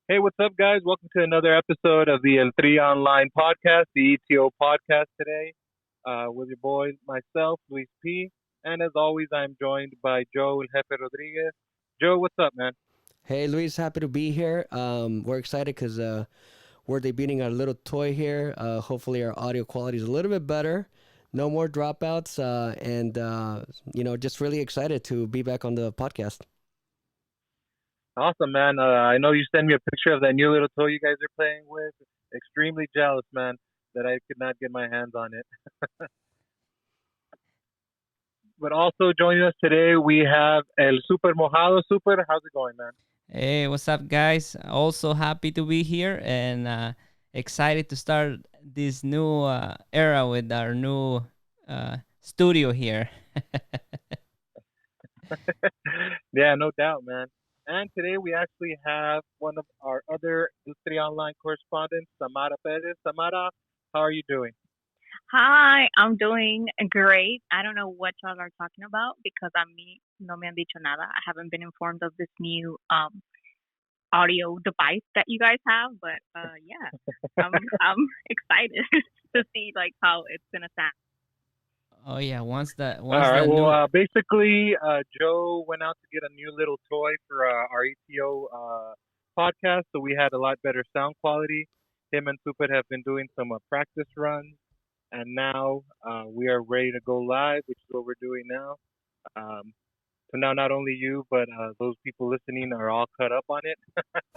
Hey, what's up, guys? Welcome to another episode of the El 3 Online Podcast, the ETO Podcast today, with your boy, myself, Luis P. And as always, I'm joined by Joe El Jefe Rodriguez. Joe, what's up, man? Hey Luis, happy to be here. We're excited because we're debuting our little toy here. Hopefully, our audio quality is a little bit better. No more dropouts, and just really excited to be back on the podcast. Awesome, man. I know you sent me a picture of that new little toy you guys are playing with. Extremely jealous, man, that I could not get my hands on it. But also joining us today, we have El Super Mojado. Super, how's it going, man? Hey, what's up, guys? Also happy to be here and excited to start this new era with our new studio here. Yeah, no doubt, man. And today we actually have one of our other Industry Online correspondents, Samara Perez. Samara, how are you doing? Hi, I'm doing great. I don't know what y'all are talking about because no me han dicho nada. I haven't been informed of this new audio device that you guys have, but yeah, I'm excited to see like how it's gonna sound. Oh yeah, All right. the new Basically, Joe went out to get a new little toy for our ETO podcast, so we had a lot better sound quality. Him and Super have been doing some practice runs, and now we are ready to go live, which is what we're doing now. So now not only you, but those people listening are all cut up on it.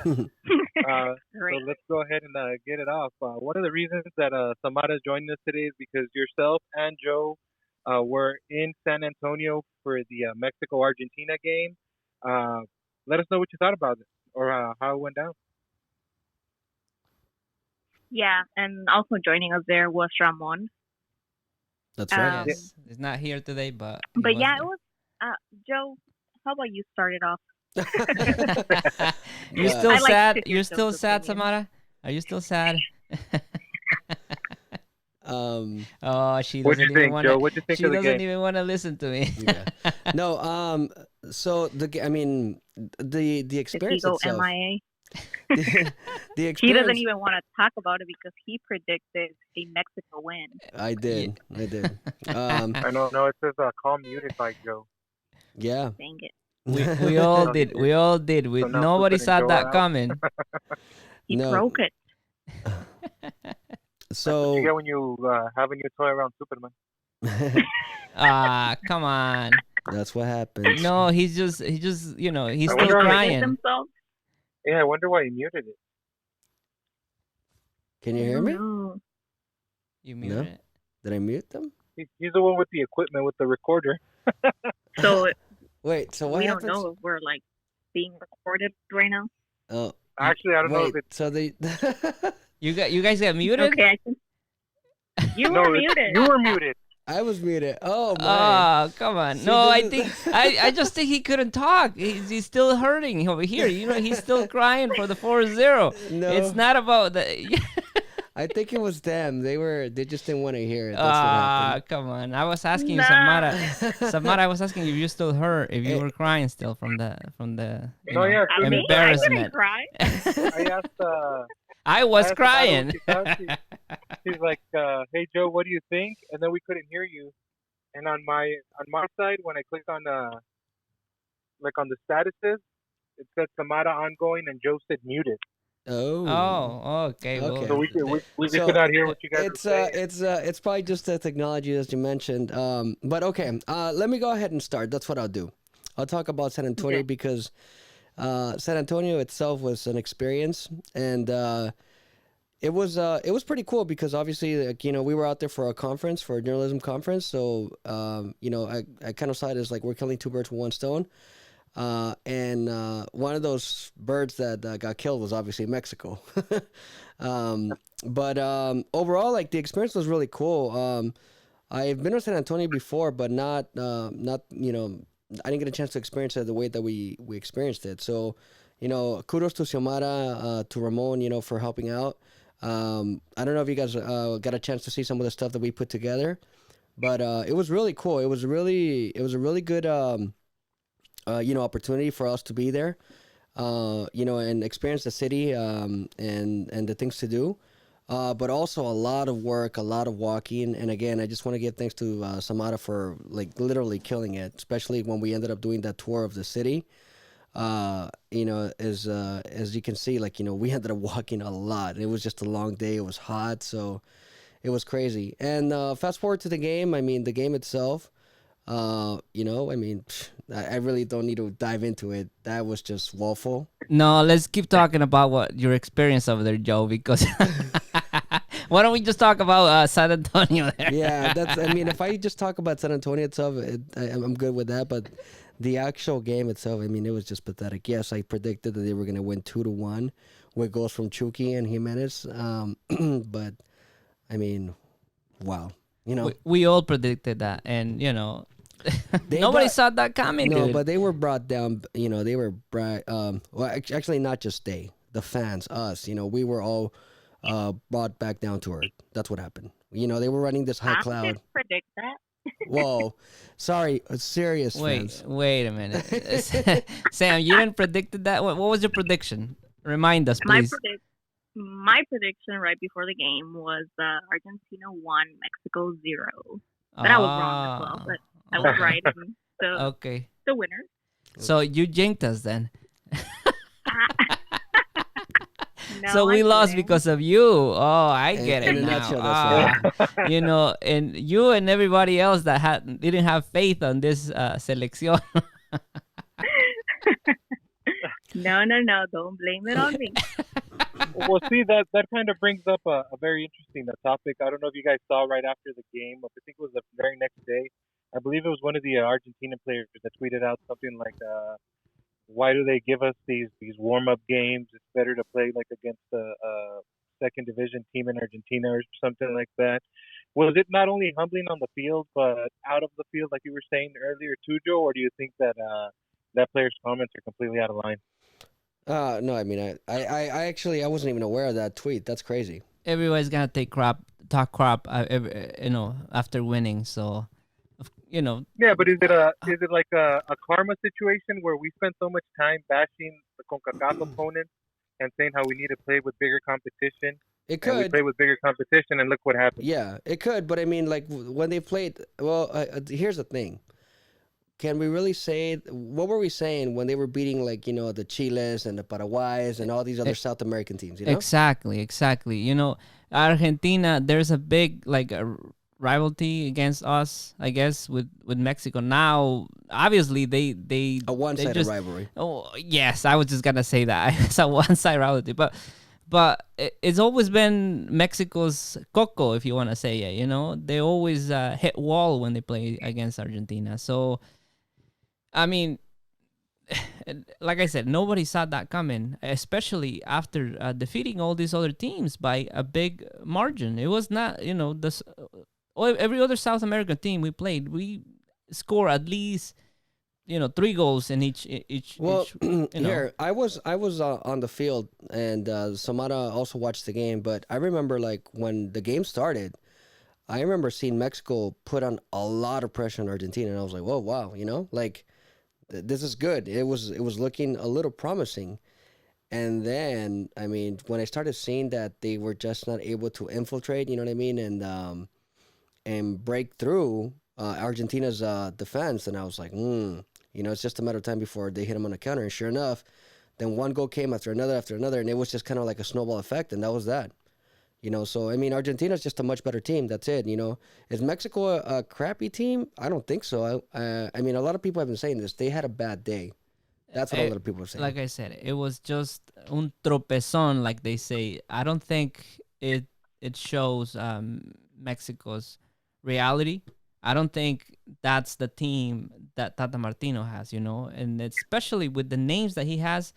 So Great. let's go ahead and get it off. One of the reasons that Samara is joining us today is because yourself and Joe were in San Antonio for the Mexico-Argentina game. Let us know what you thought about it or how it went down. Yeah, and also joining us there was Ramon. That's right. Um, is not here today, but but yeah, it was Joe. How about you start it off? you Uh, still I like sad? to hear You're still Joe's sad, opinion. Samara? Are you still sad? Oh, she What'd doesn't you even think, want Joe? to. What'd you think She of the doesn't game? even want to listen to me. yeah. No. So the Does he experience go itself. MIA? the, the He doesn't experience. even want to talk about it because he predicted a Mexico win. I Yeah. did. I did. Um. I know. No, it says call muted by Joe. Yeah. Dang it. We all So he did. did. We all did. We So now Super nobody and saw Joe that are out. coming. He No. broke it. That's what you So. get when you have a new toy around Superman. Come on. That's what happens. No, he just he's I still wonder why. crying. Himself. Yeah, I wonder why he muted it. Can you I hear don't me? know. You No. muted it. Did I mute them? He's the one with the equipment with the recorder. So Wait. So what we don't happens? know if we're like being recorded right now. Oh. Actually, I don't know if Wait. it's So they. You guys got muted? Okay, I think you no. were muted. You were muted. I was muted. Oh my. Oh, come on. See, No, I this think is- I just think he couldn't talk. He's still hurting over here. He's still crying for the 4-0. No. It's not about the I think it was them. They just didn't want to hear it. That's what come on. I was asking you, Nah. Samara. happened. Samara, I was asking if you still hurt, if you Eh. were crying still from the No, yeah, I mean, I didn't embarrassment. cry. I asked. I was I asked Samara crying. what she thought. She's like, "Hey Joe, what do you think?" And then we couldn't hear you. And on my side, when I clicked on like on the statuses, it said Samara ongoing and Joe said muted. Oh. Oh, okay. Okay. Well, So we So could not hear what you guys it's were saying. it's probably just the technology as you mentioned. But okay. Let me go ahead and start. That's what I'll do. I'll talk about San Antonio Okay. because San Antonio itself was an experience, and it was pretty cool because obviously, like, we were out there for a conference, for a journalism conference. So I kind of saw it as like we're killing two birds with one stone. And one of those birds that got killed was obviously Mexico. But overall, like, the experience was really cool. I've been to San Antonio before, but not I didn't get a chance to experience it the way that we experienced it. So, kudos to Xiomara, to Ramon, for helping out. I don't know if you guys got a chance to see some of the stuff that we put together, but it was really cool. It was a really good opportunity for us to be there. and experience the city, and the things to do. But also a lot of work, a lot of walking. And again, I just want to give thanks to Samara for like literally killing it, especially when we ended up doing that tour of the city. As you can see, like, we ended up walking a lot. It was just a long day. It was hot, so it was crazy. And fast forward to the game. I mean, the game itself. I really don't need to dive into it. That was just woeful. No, let's keep talking about what your experience over there, Joe. Because why don't we just talk about San Antonio there? Yeah, that's. I mean, if I just talk about San Antonio itself, I'm good with that. But the actual game itself, I mean, it was just pathetic. Yes, I predicted that they were gonna win 2-1 with goals from Chucky and Jimenez. But I mean, wow. We all predicted that, and nobody brought- saw that coming. No, dude. but they were brought down. They were actually not just they, the fans, us. We were all brought back down to earth. That's what happened. They were running this high I cloud. didn't predict that. Whoa, sorry, serious fans. Wait a minute, Sam. You didn't predicted that. What was your prediction? Remind us, My please. my prediction right before the game was Argentina 1, Mexico 0. But I was wrong as well. But I was right. And Okay, the winner. so you jinked us then. No, So we I lost didn't. because of you. Oh, I get In it a now. nutshell, that's And you and everybody else that didn't have faith on this selección. No. Don't blame it on me. Well, see, that kind of brings up a very interesting topic. I don't know if you guys saw right after the game. I think it was the very next day. I believe it was one of the Argentinian players that tweeted out something like, "Why do they give us these warm up games? It's better to play like against a second division team in Argentina or something like that." Was it not only humbling on the field, but out of the field, like you were saying earlier too, Joe? Or do you think that that player's comments are completely out of line? No, I mean, I actually I wasn't even aware of that tweet. That's crazy. Everybody's gonna talk crap, after winning. So, Yeah, but is it like a karma situation where we spend so much time bashing the CONCACAF opponents and saying how we need to play with bigger competition, It and we could. play with bigger competition, and look what happened. Yeah, it could, but I mean, like when they played. Well, here's the thing. Can we really say what were we saying when they were beating like the Chiles and the Paraguays and all these other South American teams? exactly. Argentina. There's a big rivalry against us, I guess, with Mexico. Now, obviously, they A one-sided just- rivalry. Oh yes, I was just gonna say that it's a one-side rivalry, but it's always been Mexico's coco, if you want to say it. They always hit wall when they play against Argentina. So, I mean, like I said, nobody saw that coming, especially after defeating all these other teams by a big margin. It was not, every other South American team we played, we score at least 3 goals in each. Well, each, here I was on the field, and Samara also watched the game. But I remember like when the game started, I remember seeing Mexico put on a lot of pressure on Argentina, and I was like, "Whoa, wow!" Like this is good. It was looking a little promising. And then, I mean, when I started seeing that they were just not able to infiltrate, you know what I mean, and break through Argentina's defense, and I was like, it's just a matter of time before they hit them on a counter. And sure enough, then one goal came after another, and it was just kind of like a snowball effect, and that was that. So I mean, Argentina's just a much better team. That's it. Is Mexico a crappy team? I don't think so. I mean, a lot of people have been saying this. They had a bad day. That's what a lot of people are saying. Like I said, it was just un tropezón, like they say. I don't think it shows Mexico's reality. I don't think that's the team that Tata Martino has, and especially with the names that he has.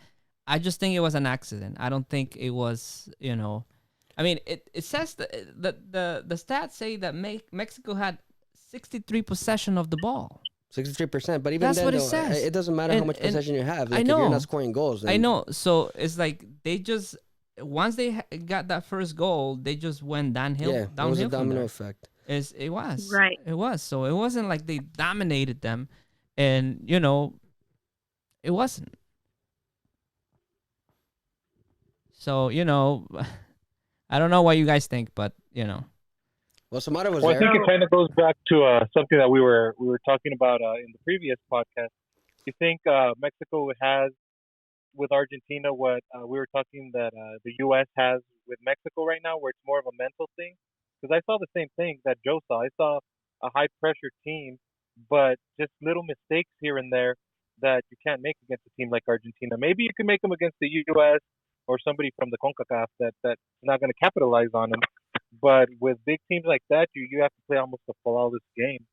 I just think it was an accident. I don't think it was, I mean, it says that the stats say that Mexico had 63% possession of the ball. 63%, but even That's then, what it though, says. it doesn't matter how much possession you have. Like, I know. if you're not scoring goals, then I know. So it's like they just once they got that first goal, they just went downhill. Yeah, it was a domino effect. It was Right. It was. So it wasn't like they dominated them, and it wasn't. So I don't know what you guys think, but Well, Samara was Well, I there. think it kind of goes back to something that we were talking about in the previous podcast. You think Mexico has with Argentina what we were talking that the U.S. has with Mexico right now, where it's more of a mental thing? Because I saw the same thing that Joe saw. I saw a high pressure team, but just little mistakes here and there that you can't make against a team like Argentina. Maybe you can make them against the U.S. or somebody from the CONCACAF that's not going to capitalize on them. But with big teams like that, you have to play almost a flawless game.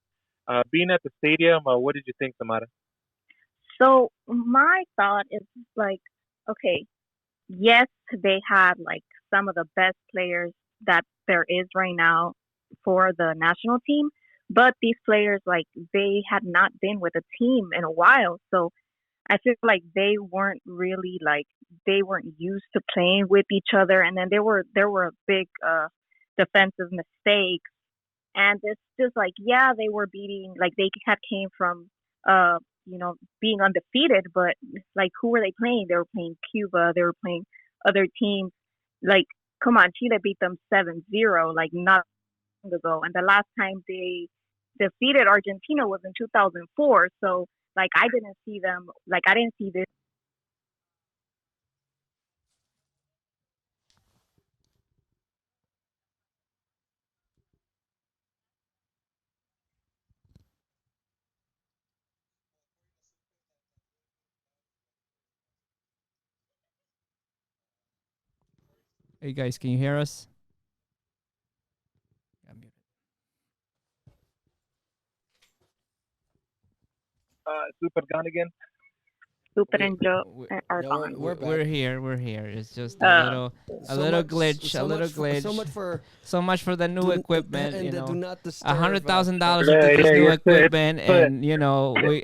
Being at the stadium, what did you think, Samara? So my thought is like, okay, yes, they had like some of the best players that there is right now for the national team, but these players like they had not been with a team in a while, so I feel like they weren't really like they weren't used to playing with each other, and then there were big defensive mistakes, and it's just like yeah, they were beating like they had came from being undefeated, but like who were they playing? They were playing Cuba, they were playing other teams. Like come on, Chile beat them 7-0 like not long ago, and the last time they defeated Argentina was in 2004. So like I didn't see them like I didn't see this. Hey guys, can you hear us? I'm muted. Super gone again. Super We, and Joe We- are no, gone. we're back. We're here. We're here. It's just Uh, a little glitch. A little glitch. So much for the new equipment. and the do not disturb. $100,000 Yeah, into this yeah, new it's equipment, it's and we.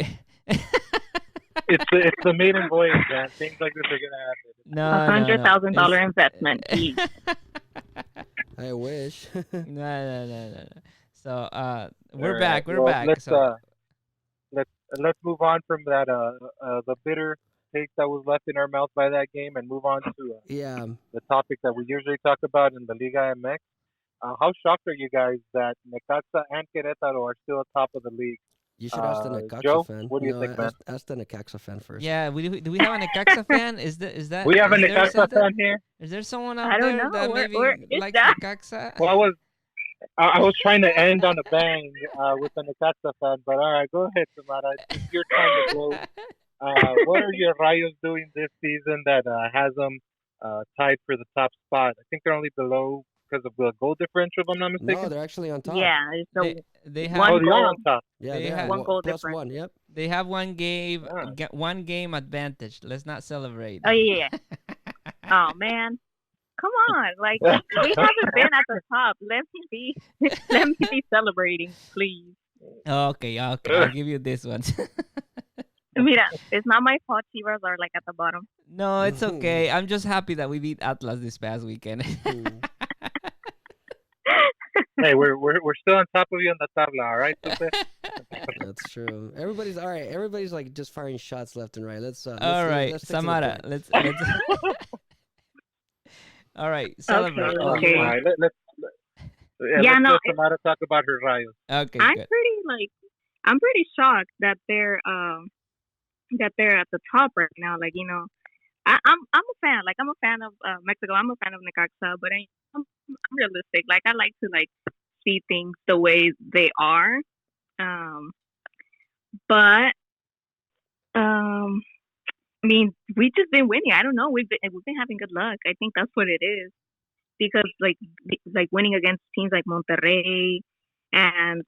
it's the maiden voyage, man. Things like this are gonna happen. No, $100,000 It's- investment. Geez. I wish. No. So we're All back. right. We're Well, back. let's So let's move on from that the bitter taste that was left in our mouth by that game and move on to Yeah. the topic that we usually talk about in the Liga MX. How shocked are you guys that Necaxa and Querétaro are still atop of the league? You should ask the Necaxa Joe, fan. what do you No, think, man? ask the Necaxa fan first. yeah, do we have a Necaxa fan? Is that We have a is there Necaxa something- fan here. Is there someone out I don't there know. that Where maybe is likes that? Necaxa? Well, I was trying to end on a bang with the Necaxa fan, but all right, go ahead, Samara. It's your time to blow. What are your Rayos doing this season that has them tied for the top spot? I think they're only below because of the goal differential, if I'm not No, mistaken. they're actually on top. Yeah, so They One Oh, have they are goal. on top. Yeah, They they have- have One goal plus difference. one. Yep. they have one game Ah. one game advantage. Let's not celebrate. oh yeah. Oh man, come on! Like we haven't been at the top. Let me be celebrating, please. Okay, I'll give you this one. Mira, it's not my fault. Chivas are like at the bottom. No, it's okay. I'm just happy that we beat Atlas this past weekend. Mm. Hey, we're still on top of you on the tabla, all right? Supe? That's true. Everybody's all right. Everybody's like just firing shots left and right. Let's All right, let's stick to the Samara, point. let's All right, celebrate. Oh, Okay. you All want- right, let's Yeah, no, let Samara talk about her Rayos. Okay, I'm good. I'm pretty shocked that they're at the top right now. Like I'm a fan. Like I'm a fan of Mexico. I'm a fan of Necaxa, but I'm realistic. Like I like to like see things the way they are. But I mean, we've just been winning. I don't know. We've been having good luck. I think that's what it is. Because like winning against teams like Monterrey and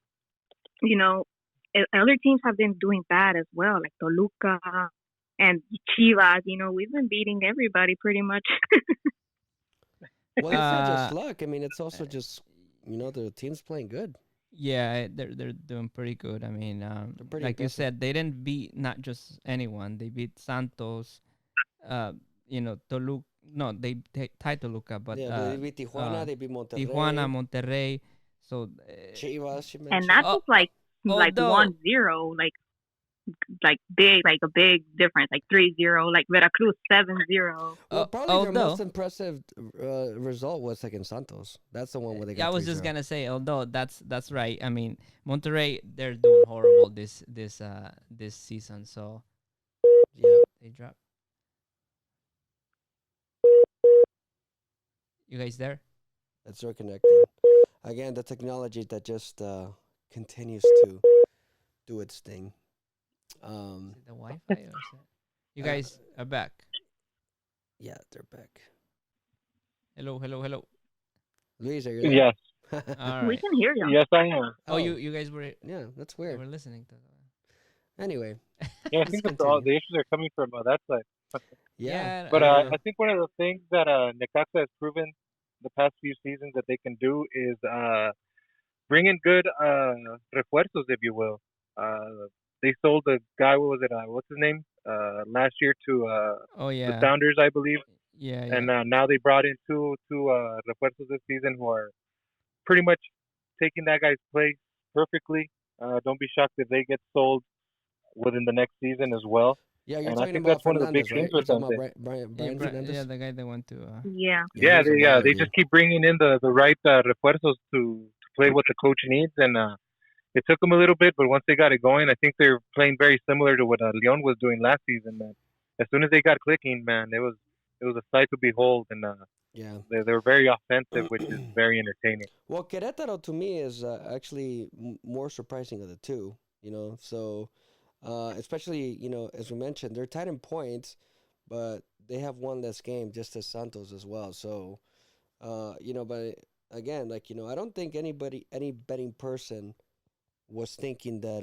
other teams have been doing bad as well, like Toluca and Chivas. We've been beating everybody pretty much. Well, it's not just Uh, luck. I mean, it's also just the team's playing good. Yeah, they're doing pretty good. I mean, pretty like you aggressive. said, they didn't beat not just anyone. They beat Santos, Toluca. No, they tied Toluca, but Yeah, they beat Tijuana. uh, They beat Monterrey. Tijuana, Monterrey. So Chivas. She And mentioned. not Oh, just like although- 1-0. Like like big, like a big difference, like 3-0, like Veracruz 7-0. Well, probably their Although, most impressive result was against Santos. That's the one where they yeah, I got was 3 just 0. gonna say, although that's right. I mean, Monterrey, they're doing horrible this season. So Yeah, they dropped. You guys there? that's they're connecting. Again, the technology that just continues to do its thing. Is it the Wi-Fi or is it? You Uh, guys are back. Yeah, they're back. Hello, hello, hello. Luis, are you there? Yes, All We right. can hear you. yes, I am. Oh, you guys were Yeah, that's you weird. were listening to. Anyway, Yeah, I let's think that continue. the issues are coming from that side. Yeah, Yeah, But we're I think one of the things that Necaxa has proven the past few seasons that they can do is bring in good refuerzos, if you will. They sold the guy. What was it? What's his name? Last year to oh the yeah, Sounders, I believe. yeah, And yeah. now they brought in two refuerzos this season who are pretty much taking that guy's place perfectly. Don't be shocked if they get sold within the next season as well. yeah. You're And I talking think that's about one of the big Fernandez, things right? You're with talking them. about Brian Yeah, Fernandez. the guy that went to. Yeah. Yeah, he was a Yeah, baller, they dude. just keep bringing in the right refuerzos to play what the coach needs, and it took them a little bit, but once they got it going, I think they're playing very similar to what Leon was doing last season. Man, as soon as they got clicking, man, it was a sight to behold, and Yeah. they were very offensive, which is very entertaining. Well, Querétaro to me is actually more surprising of the two. So especially as we mentioned, they're tied in points, but they have one less game, just as Santos as well. So but again, like I don't think any betting person was thinking that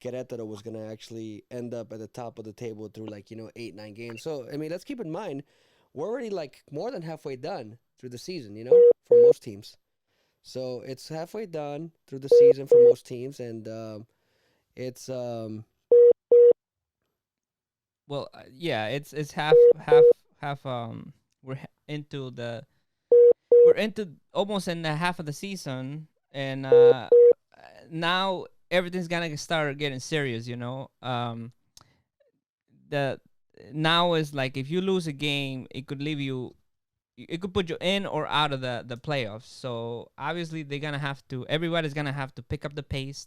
Querétaro was gonna actually end up at the top of the table through 8-9 games. So I mean, let's keep in mind we're already like more than halfway done through the season. For most teams. So it's halfway done through the season for most teams, and it's Well, yeah, it's half. We're into almost in the half of the season, and now everything's gonna start getting serious. The now is like if you lose a game, it could leave you. It could put you in or out of the playoffs. So obviously they're gonna have to. Everybody's gonna have to pick up the pace,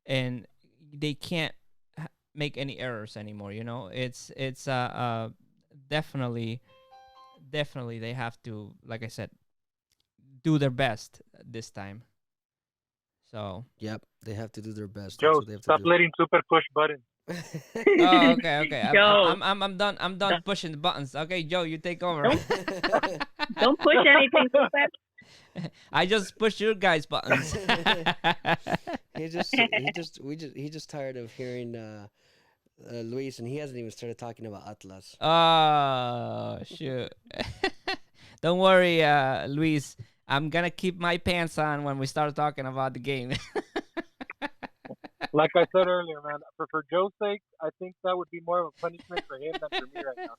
and they can't make any errors anymore. It's definitely they have to, like I said, do their best this time. So yep, they have to do their best. That's Joe, what they have to stop do. letting Super push buttons. oh, okay. Joe, I'm done. I'm done pushing the buttons. Okay, Joe, you take over. don't push anything, Super. I just push your guys' buttons. he just tired of hearing Luis, and he hasn't even started talking about Atlas. Oh shoot! Don't worry, Luis. I'm gonna keep my pants on when we start talking about the game. Like I said earlier, man, for Joe's sake, I think that would be more of a punishment for him than for me right now.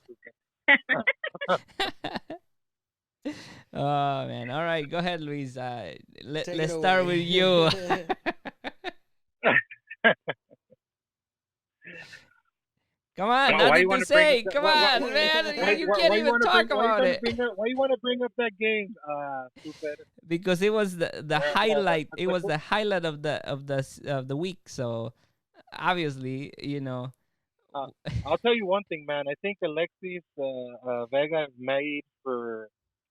Oh man! All right, go ahead, Luis. Take Let's it start away. with you. Come on, Why nothing you to want to bring say. up that? Come Why, on, man. You why, can't why you even want to talk bring? Why you about trying to it bring up? Why you want to bring up that game, stupid? because it was the highlight. It was But the highlight of the week. So obviously, uh, I'll tell you one thing, man. I think Alexis Vega is made for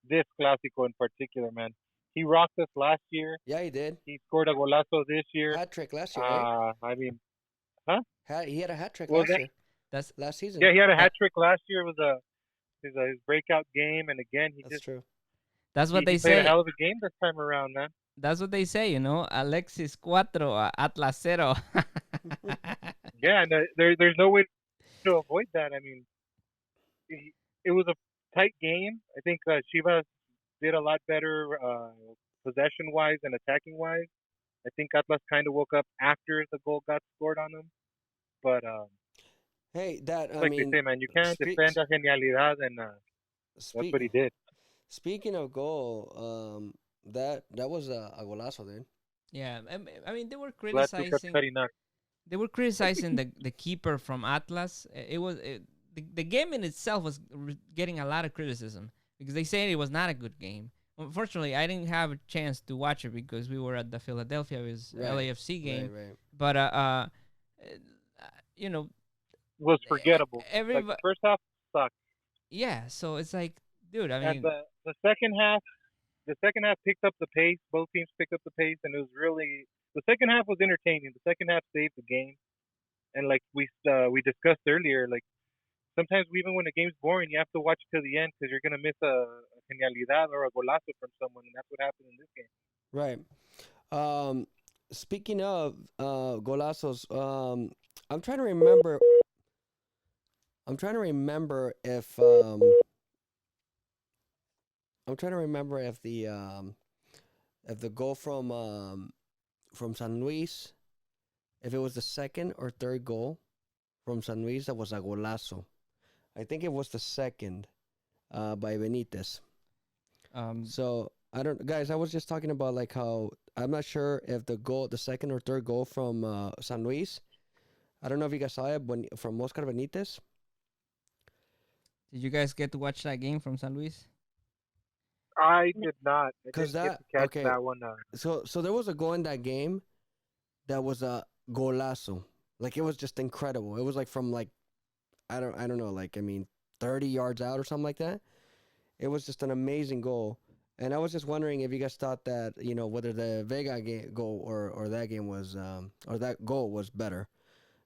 this clásico in particular, man. He rocked us last year. Yeah, he did. He scored a golazo this year. Hat trick last year, right? I mean, huh? He had a hat trick What was last that? year. that's Last season. Yeah, he had a that, hat trick last year. It was his breakout game, and again, That's true. that's what he they played a say. hell of a game this time around, man. That's what they say. Alexis cuatro, Atlas cero. Yeah, and there's no way to avoid that. I mean, it was a tight game. I think Chivas did a lot better possession wise and attacking wise. I think Atlas kind of woke up after the goal got scored on them. But Hey, that I like they mean, say, man, you can't defend a genialidad, and that's what he did. speaking of goal, that was a golazo, dude. Yeah, I mean they were Glad to cut criticizing. cutting up. they were criticizing the keeper from Atlas. The game in itself was getting a lot of criticism because they said it was not a good game. Unfortunately, I didn't have a chance to watch it because we were at the Philadelphia LAFC game. Right. But you know, Was forgettable. Like everybody, the first half sucked, yeah. So it's like, dude, I and mean, the second half picked up the pace. Both teams picked up the pace, and it was really the second half was entertaining. The second half saved the game, and like we discussed earlier, like sometimes even when the game's boring, you have to watch to the end because you're gonna miss a genialidad or a golazo from someone, and that's what happened in this game. Right. Speaking of golazos, I'm trying to remember. I'm trying to remember if the goal from San Luis, if it was the second or third goal from San Luis that was a golazo. I think it was the second by Benitez. So I don't, guys. I was just talking about like how I'm not sure if the second or third goal from San Luis. I don't know if you guys saw it from Oscar Benitez. did you guys get to watch that game from San Luis? I did not. I Because didn't get that to catch okay. that one. So there was a goal in that game that was a golazo. Like it was just incredible. It was like from like I don't know, like I mean 30 yards out or something like that. It was just an amazing goal. And I was just wondering if you guys thought that, whether the Vega goal or that game was or that goal was better.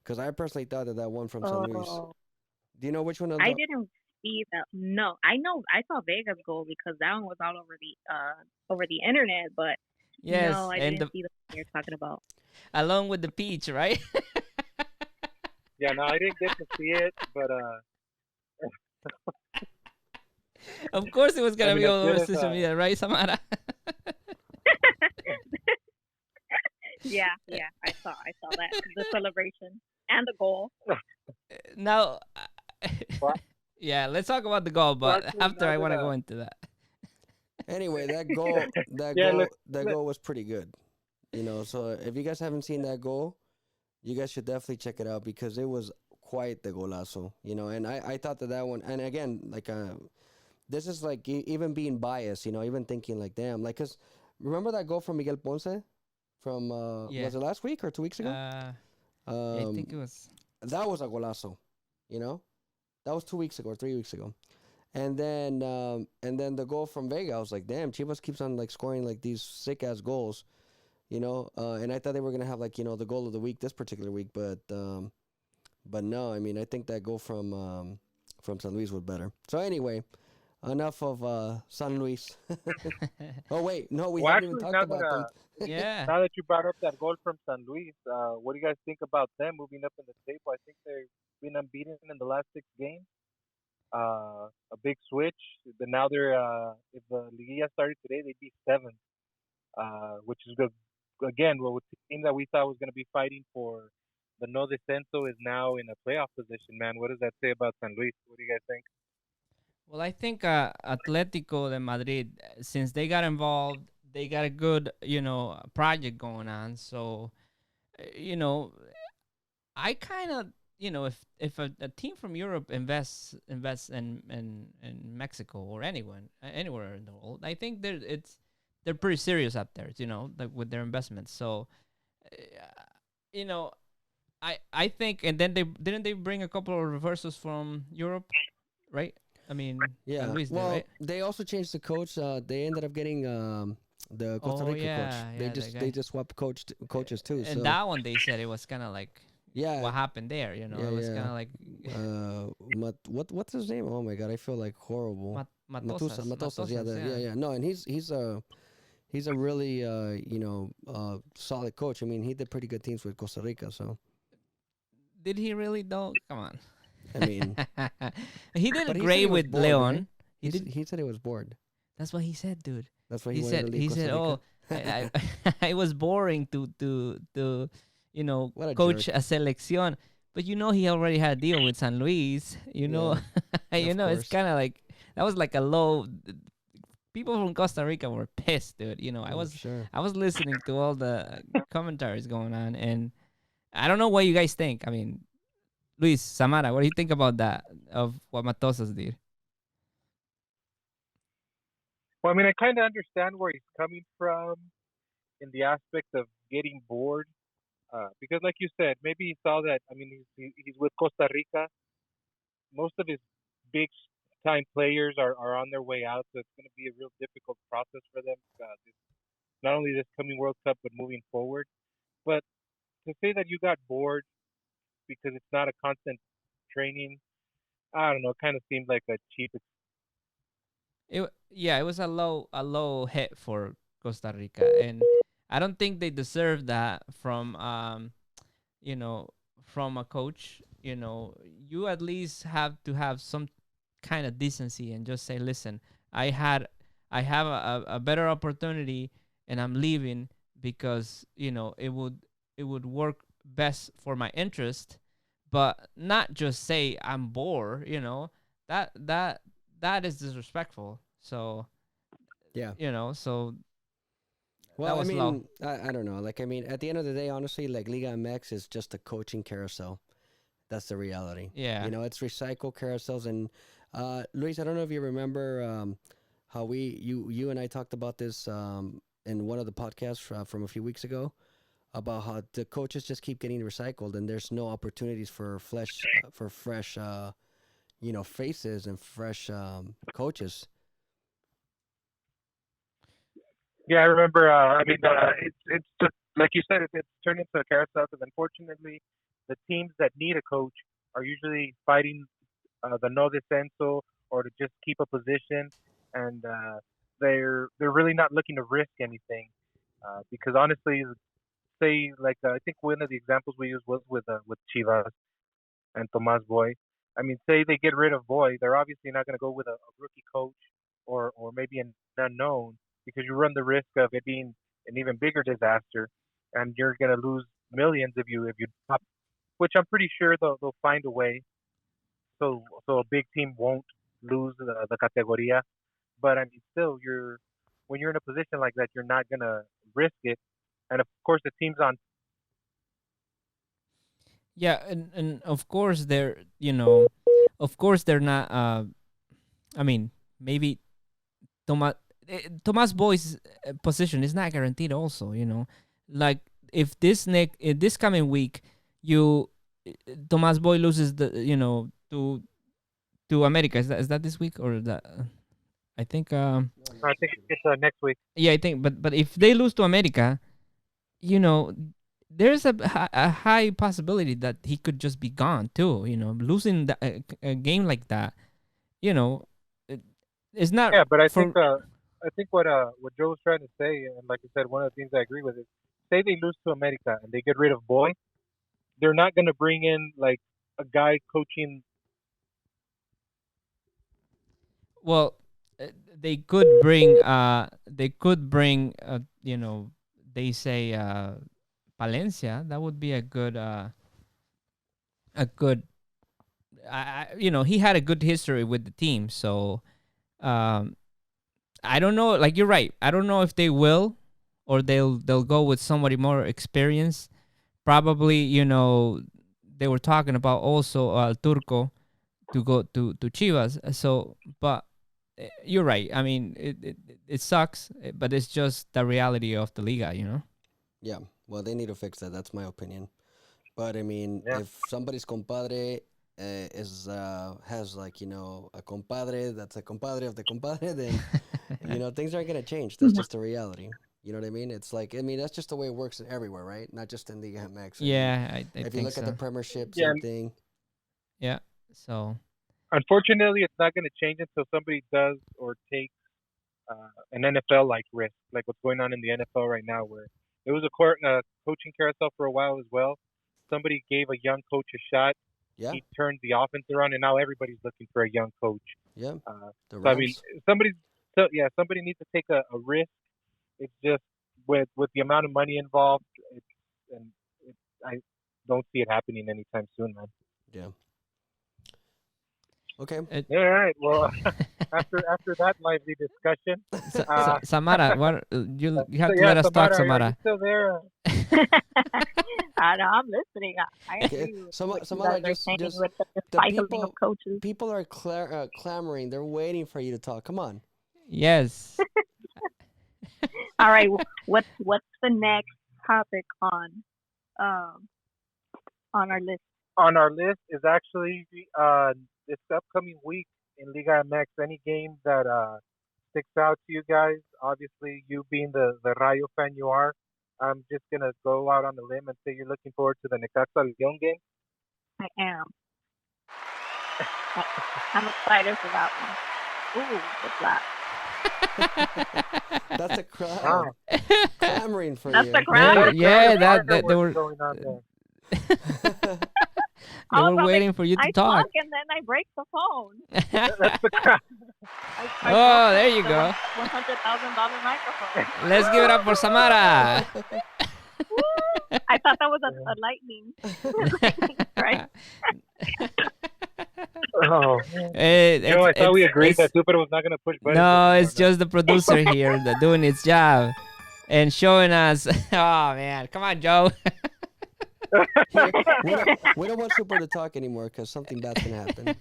Because I personally thought that one from San Luis. Oh, Do you know which one? I didn't see that. No, I know. I saw Vega's goal because that one was all over the internet. But Yes, no, I and didn't see the one you're talking about. along with the peach, right? Yeah, no, I didn't get to see it, but Of course, it was I gonna mean, be as all good over as social media, right, Samara? Yeah, I saw that the celebration and the goal. Now, What? yeah, let's talk about the goal, but Actually, after now I want to that, go into that. Anyway, that goal, yeah, look, that goal was pretty good. So if you guys haven't seen that goal, you guys should definitely check it out because it was quite the golazo. And I thought that one, and again, like this is like even being biased. Even thinking like, damn, like, cause remember that goal from Miguel Ponce from Yeah. was it last week or 2 weeks ago? I think it was. That was a golazo. That was 2 weeks ago or 3 weeks ago. And then the goal from Vega, I was like, damn, Chivas keeps on like scoring like these sick ass goals, and I thought they were gonna have like the goal of the week this particular week, but no, I mean I think that goal from San Luis was better. So anyway, enough of San Luis. Oh wait, no, we well, haven't even actually, talked about them. Yeah. now that you brought up that goal from San Luis, what do you guys think about them moving up in the table? I think they've been unbeaten in the last 6 games. A big switch. But now they're if the Liguilla started today, they'd be 7th, which is good. Again, well, with the team that we thought was going to be fighting for the no descenso is now in a playoff position. Man, what does that say about San Luis? What do you guys think? Well, I think Atletico de Madrid, since they got involved, they got a good, project going on. So, I kind of, if a team from Europe invests in Mexico or anywhere in the world, I think they're pretty serious up there, like with their investments. So, I think, and then they bring a couple of reversals from Europe, right? I mean, Yeah. San Luis did, Well, right? they also changed the coach. They ended up getting the Costa Oh, Rica yeah, coach. yeah, that They guy. just swapped coaches too. And So that one, they said it was kind of like yeah, what happened there. yeah, It was yeah. kind of like What's his name? Oh my god, I feel like horrible. Matosas. Yeah, yeah. No, and he's a really solid coach. I mean, he did pretty good teams with Costa Rica. So Did he really though? Come on. I mean, He did but he said great he was with bored, Leon. right? He did. He said he was bored. That's what he said, dude. That's why He he wanted to said leave he Costa said, Rica. "Oh, it was boring to What a coach jerk. a selección." But he already had a deal with San Luis. Yeah, of It's course. kind of like that was like a low. People from Costa Rica were pissed, dude. I'm sure. I was listening to all the commentaries going on, and I don't know what you guys think. I mean, Luis, Samara, what do you think about that, of what Matosas did? Well, I mean, I kind of understand where he's coming from in the aspect of getting bored. Because, like you said, maybe he saw that. I mean, he's with Costa Rica. Most of his big time players are on their way out, so it's going to be a real difficult process for them. Not only this coming World Cup, but moving forward. But to say that you got bored because it's not a constant training, I don't know. It kind of seemed like a cheap. Yeah, it was a low hit for Costa Rica, and I don't think they deserve that from you know from a coach. You at least have to have some kind of decency and just say, listen, I had I have a better opportunity, and I'm leaving because it would work best for my interest, but not just say I'm bored. That is disrespectful. So Yeah. so that Well, I was low. mean, I don't know. Like, I mean, at the end of the day, honestly, like Liga MX is just a coaching carousel. That's the reality. Yeah. It's recycle carousels. And Luis, I don't know if you remember how you and I talked about this in one of the podcasts from a few weeks ago about how the coaches just keep getting recycled and there's no opportunities for fresh faces and fresh coaches. Yeah, I remember. I mean, it's just like you said, it's turned into a carousel. Because unfortunately, the teams that need a coach are usually fighting the no descenso or to just keep a position, and they're really not looking to risk anything. Because honestly, say like I think one of the examples we used was with Chivas and Tomas Boy. I mean, say they get rid of Boy, they're obviously not going to go with a rookie coach or maybe an unknown because you run the risk of it being an even bigger disaster, and you're going to lose millions if you drop. Which I'm pretty sure they'll find a way so a big team won't lose the categoria. But I mean, still, when you're in a position like that, you're not gonna risk it. And of course, the team's on. Yeah, and of course they're not. I mean, maybe Tomas Boy's position is not guaranteed. Also, like if this coming week, you Tomas Boy loses to America. Is that this week or that? I think. I think it's next week. Yeah, I think. But if they lose to America, you know, there's a high possibility that he could just be gone too. Losing a game like that, you know, it, it's not Yeah, but for. I think what Joe was trying to say, and like I said, one of the things I agree with is, say they lose to America and they get rid of Boy, they're not gonna bring in like a guy coaching. Well, they could bring. They say Palencia. That would be a good. A good. He had a good history with the team, so um, I don't know. Like, you're right. I don't know if they will, or they'll go with somebody more experienced. Probably, they were talking about also Turco to go to Chivas. So, but you're right. I mean, it sucks, but it's just the reality of the Liga. Yeah. Well, they need to fix that. That's my opinion. But I mean, Yeah, if somebody's compadre is has like a compadre that's a compadre of the compadre, then things aren't gonna change. That's just the reality. You know what I mean? It's like, I mean, that's just the way it works everywhere, right? Not just in the MX. I mean, Yeah, I if you think look at the so. Premiership, yeah. same thing. Yeah. So Unfortunately, it's not gonna change until somebody does or takes an NFL like risk, like what's going on in the NFL right now, where it was a coaching carousel for a while as well. Somebody gave a young coach a shot. Yeah, He turned the offense around, and now everybody's looking for a young coach. yeah. Uh, The so I mean, Rams. somebody needs to take a risk. It's just with the amount of money involved, and I don't see it happening anytime soon, man. Yeah. Okay. it, Yeah, all right. Well, after after that lively discussion. Samara, what you have So to yeah, let us talk, Samara, are you Samara. still there? I know, I'm listening. I Okay, agree with what you Samara, guys are saying just with the the recycling of coaches. people are clamoring. They're waiting for you to talk. Come on. Yes. All right, what's the next topic um on our list? On our list is actually this upcoming week in Liga MX. Any game that sticks out to you guys? Obviously, you being the Rayo fan you are, I'm just gonna go out on a limb and say you're looking forward to the Necaxa León game. I am. I'm excited for that one. Ooh, what's that? That's a crowd Wow, clamoring for That's you. the crowd. Yeah, that they what's were going on there. they were Also, waiting for you to I talk. talk and then I break the phone. That's the crowd. I Oh, broke there you the go. $100,000 microphone. Let's give it up for Samara. Woo! I thought that was a lightning. Right? Oh, It- Joe, I thought we agreed it's- that Super was not gonna push buttons. No, anymore, it's just the producer here that doing its job and showing us. Oh man, come on, Joe. We don't want Super to talk anymore because something bad's gonna happen.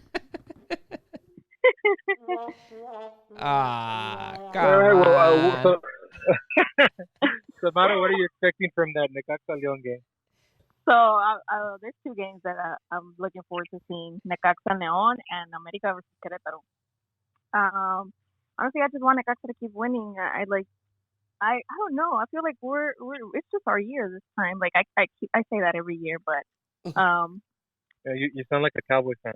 Ah, All come right, well, on. Samara, what are you expecting from that Necaxa León game? So there's two games that I'm looking forward to seeing: Necaxa León and America versus Querétaro. Honestly, I just want Necaxa to keep winning. I don't know. I feel like we're it's just our year this time. Like I say that every year, but Yeah, you sound like a Cowboy fan.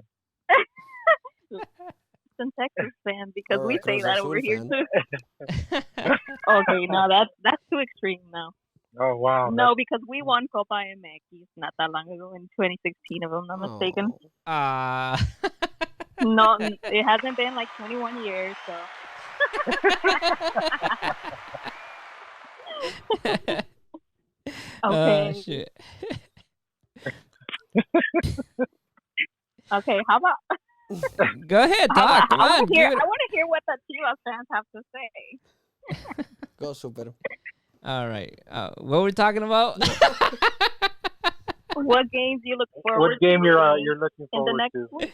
Houston Texas fan because Or we a say Cruz that Azul over here fan. too. Okay, no, that's too extreme now. Oh wow. No, because we won Copa MX not that long ago in 2016, if I'm not mistaken. Oh. Ah. No, it hasn't been like 21 years, so. Oh, Okay. shit. Okay, how about Go ahead, talk. Come on. I give it- want to hear what the Chivas fans have to say. Go Super. All right. What were we talking about? What games you look forward What game to you're looking in the forward next to? week?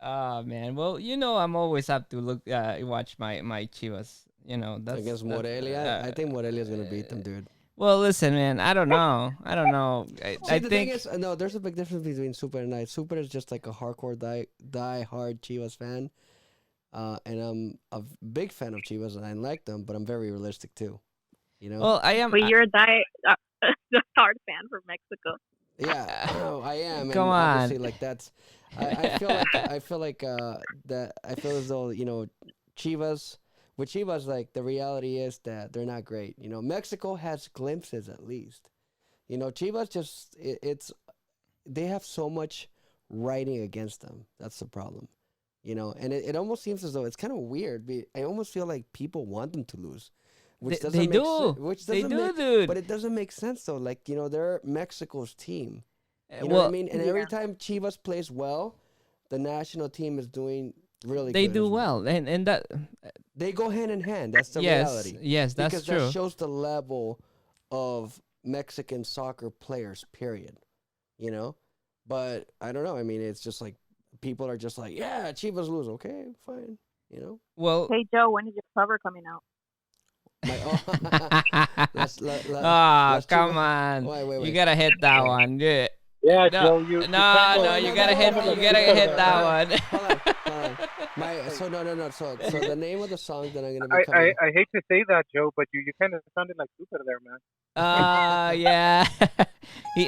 Oh man. Well, I'm always have to look watch my Chivas. That's Against that's, Morelia, I think Morelia's gonna beat them, dude. Well, listen, man. I don't know. I See, the thing think is, no, there's a big difference between Super and I. Super is just like a hardcore die hard Chivas fan, and I'm a big fan of Chivas and I like them, but I'm very realistic too. Well, I am. But you're a hard fan from Mexico. Yeah, no, I am. Come and on. obviously, like that's. I feel like that I feel as though Chivas. With Chivas, like the reality is that they're not great. Mexico has glimpses at least. Chivas just they have so much writing against them. That's the problem. And it almost seems as though it's kind of weird. I almost feel like people want them to lose, which doesn't they make do. sense. Which They doesn't do, make, dude. but it doesn't make sense though. Like they're Mexico's team. You know well, what I mean? And every Yeah. time Chivas plays well, the national team is doing really they good do as well, and that They go hand in hand. That's the yes, reality. yes, that's Because true. that shows the level of Mexican soccer players, period. But I don't know. I mean, it's just like people are just like, yeah, Chivas lose. Okay, fine. Well, Hey Joe, when is your cover coming out? My, let's come Chivas- on. Wait. You gotta hit that one. Yeah. Yeah, No, Joe, you no, can't go- you gotta hit that one. Hold on. No. So the name of the song that I'm gonna be coming. I hate to say that, Joe, but you kind of sounded like Super there, man. Yeah. he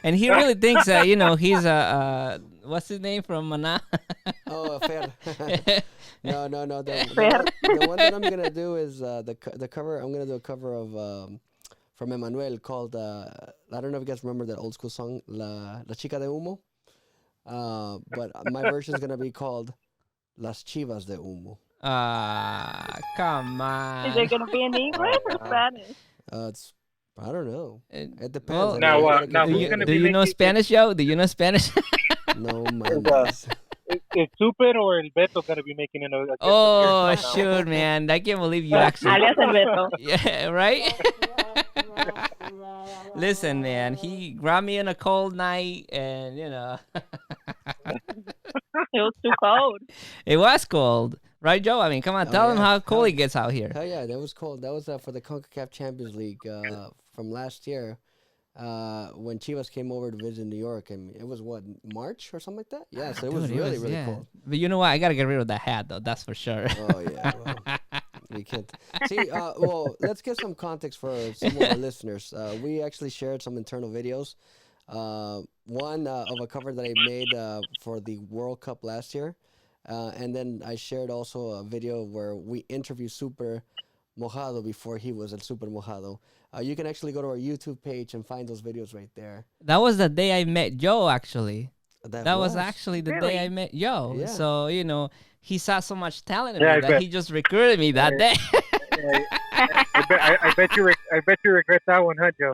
and he really thinks that he's a what's his name from Mana? Oh, Fer. No. Fer. The one that I'm gonna do is the cover. I'm gonna do a cover of from Emmanuel called I don't know if you guys remember that old school song La Chica de Humo. But my version is gonna be called Las Chivas de Humo. Come on. Is it gonna be in English or Spanish? It's I don't know. It depends. Well, I mean, Now, I gotta now get do who's you, gonna do be you know making- Spanish, Joe? Do you know Spanish? No, man. Is Super or El Beto gonna be making a guest Oh, appearance on that shoot, man. I can't believe you actually. Alias El Beto. Yeah, right? Listen, man. He grabbed me on a cold night, and, It was too cold. it was cold. Right, Joe? I mean, come on. Oh, Tell him yeah. how cold it gets out here. Hell yeah, that was cool. That was for the CONCACAF Champions League from last year when Chivas came over to visit New York. And it was, what, March or something like that? Yeah, so it was Dude, really yeah. cold. But you know what? I got to get rid of that hat, though. That's for sure. Oh, yeah. Well, we can't. See, well, let's get some context for some of our listeners. We actually shared some internal videos. One of a cover that I made for the World Cup last year. And then I shared also a video where we interviewed Super Mojado before he was El Super Mojado. You can actually go to our YouTube page and find those videos right there. That was the day I met Joe, actually. That Was actually the Really? day I met Joe. Yeah. So, he saw so much talent in Yeah, me I that bet. he just recruited me that day. I bet you regret that one, huh, Joe?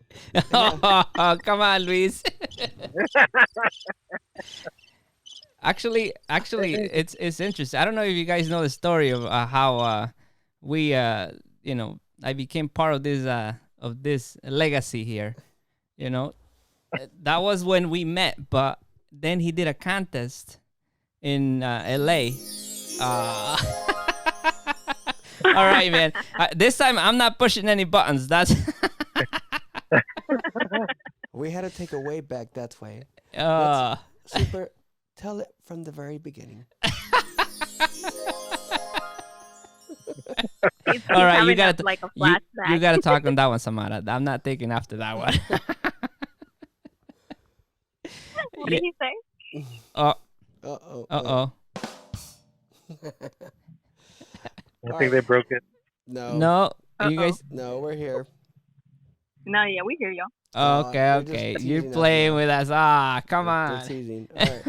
Oh, come on, Luis. Actually, it's interesting. I don't know if you guys know the story of how we, I became part of this legacy here. That was when we met, but then he did a contest in LA. All right, man. This time I'm not pushing any buttons. That's We had to take a way back that way. uh, Super, tell it from the very beginning. all right. You having gotta like a you, flashback. you gotta talk on that one, Samara. I'm not taking after that one. What did he say? Uh-oh. Uh-oh. I think they broke it. No. No, you Uh-oh. guys. No, we're here. No, yeah, we hear y'all. Okay, we're just okay. teasing You're us playing now. with us. Ah, come We're on. teasing. All right.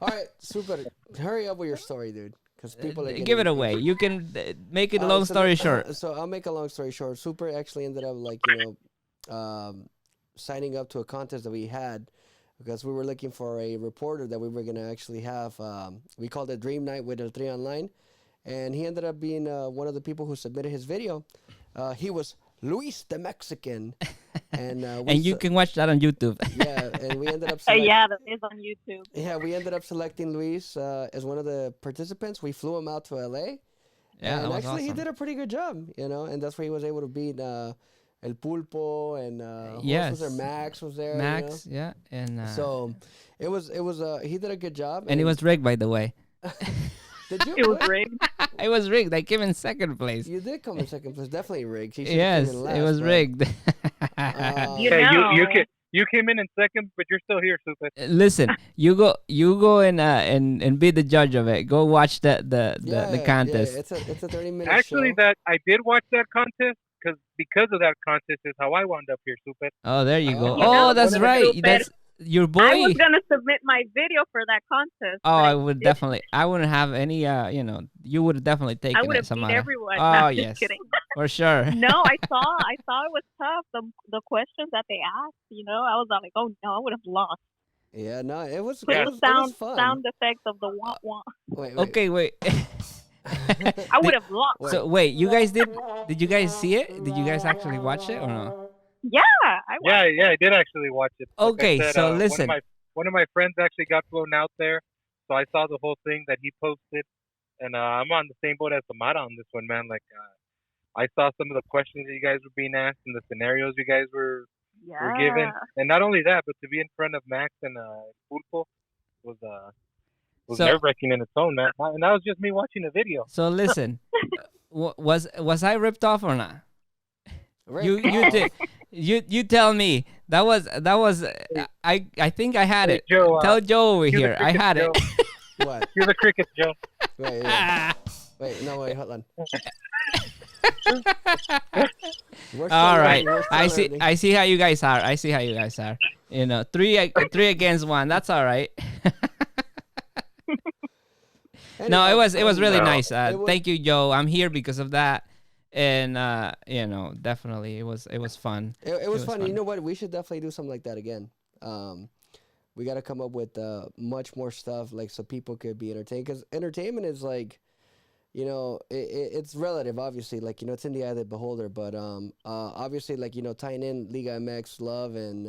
All right, Super, hurry up with your story, dude. Because people are Give getting it away. impatient. You can make it All long right, so story let- short. So I'll make a long story short. Super actually ended up signing up to a contest that we had because we were looking for a reporter that we were gonna actually have. We called it Dream Night with El Tri Online, and he ended up being one of the people who submitted his video. He was Luis the Mexican, and And you can watch that on YouTube. yeah, and we ended up Yeah, that is on YouTube. yeah, we ended up selecting Luis as one of the participants. We flew him out to LA. Yeah, and that was actually, he awesome. did a pretty good job, and that's where he was able to beat El Pulpo and who else was there? Yes. Max was there. Max, yeah, and So it was he did a good job. and it was rigged, by the way. Did you? It was What? rigged. It was rigged. I came in second place. You did come in second place. Definitely rigged. He should've Yes, came in last, it was but, rigged. You Hey, know. you came in second, but you're still here, Super. Listen, you go and be the judge of it. Go watch the contest. Yeah, it's a 30-minute Actually, show. I did watch that contest because of that contest is how I wound up here, Super. Oh, there you go. You know, Oh, that's one of the right. super- That's your boy. I was gonna submit my video for that contest. Oh, but I would definitely. I wouldn't have any. You would have definitely taken I would it, have beat Samara. everyone. Oh, No, I'm just yes. kidding. For sure. No, I saw it was tough. The questions that they asked, I was like, oh no, I would have lost. Yeah, no, it was. Put It the was fun. sound effects of the wah wah. Wait. Okay, wait. I would have lost. Wait. So wait, you guys did you guys see it? Did you guys actually watch it or no? Yeah, I was. Yeah, I did actually watch it. Like I Okay, said, so listen. One of my friends actually got flown out there, so I saw the whole thing that he posted, and I'm on the same boat as Samara on this one, man. Like, I saw some of the questions that you guys were being asked and the scenarios you guys were given, and not only that, but to be in front of Max and Pulpo was So- nerve wracking in its own, man. And that was just me watching the video. So listen, was I ripped off or not? Rick. You tell me. That was I think I had Hey, it. Joe, Tell Joe over cue the here. I crickets, had it. Joe. What? You're the crickets, Joe. Wait, yeah. Wait, no, wait, hold on. We're still All right. learning, we're still I see learning. I see how you guys are. Three against one. That's all right. No, Anyhow, it was really No. nice. It was- Thank you, Joe. I'm here because of that. And definitely it was fun. It was was fun. fun. You know what? We should definitely do something like that again. We got to come up with much more stuff, like so people could be entertained. Because entertainment is like, it's relative, obviously. Like, it's in the eye of the beholder. But obviously, like, tying in Liga MX love and